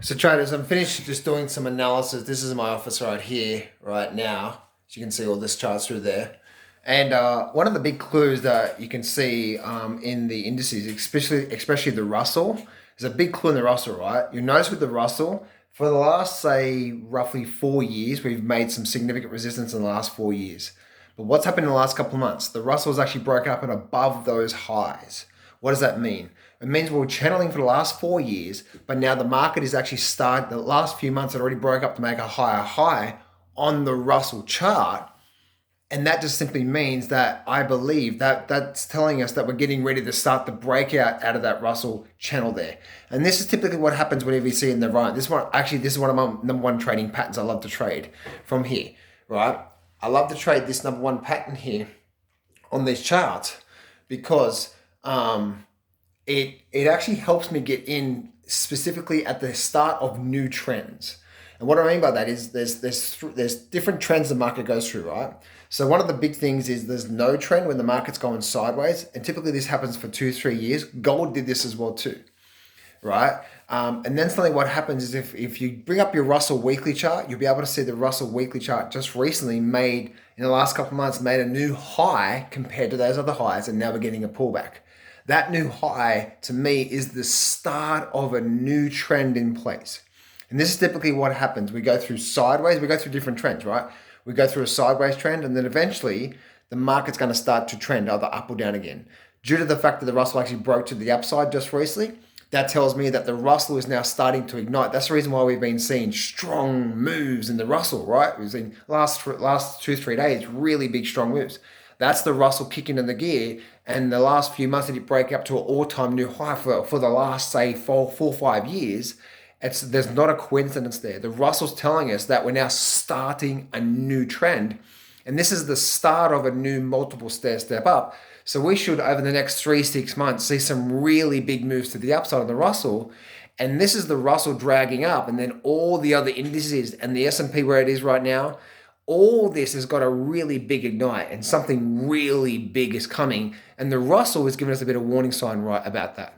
So traders, I'm finished just doing some analysis. This is my office right here, right now. As you can see all this charts through there. And one of the big clues that you can see in the indices, especially the Russell, there's a big clue in the Russell, right? You notice with the Russell, for the last, say, roughly 4 years, we've made some significant resistance in the last 4 years. But what's happened in the last couple of months? The Russell's actually broke up and above those highs. What does that mean? It means we were channeling for the last 4 years, but now the market is actually starting. The last few months it already broke up to make a higher high on the Russell chart. And that just simply means that I believe that that's telling us that we're getting ready to start the breakout out of that Russell channel there. And this is typically what happens whenever you see in the right. This is one of my number one trading patterns I love to trade from here, right? I love to trade this number one pattern here on these charts because it actually helps me get in specifically at the start of new trends. And what I mean by that is there's different trends the market goes through, right? So one of the big things is there's no trend when the market's going sideways, and typically this happens for 2-3 years. Gold did this as well too, right? And then something what happens is if you bring up your Russell weekly chart, you'll be able to see the Russell weekly chart just recently made in the last couple of months made a new high compared to those other highs, and now we're getting a pullback. That new high to me is the start of a new trend in place. And this is typically what happens. We go through sideways, we go through different trends, right? We go through a sideways trend, and then eventually the market's going to start to trend either up or down again. Due to the fact that the Russell actually broke to the upside just recently, that tells me that the Russell is now starting to ignite. That's the reason why we've been seeing strong moves in the Russell, right? We've seen last 2-3 days, really big strong moves. That's the Russell kicking in the gear, and the last few months did it break up to an all-time new high for the last, say, 4 or 5 years. There's not a coincidence there. The Russell's telling us that we're now starting a new trend, and this is the start of a new multiple step up. So we should, over the next 3-6 months, see some really big moves to the upside of the Russell. And this is the Russell dragging up, and then all the other indices and the S&P where it is right now, all this has got a really big ignite, and something really big is coming. And the Russell is giving us a bit of warning sign right about that.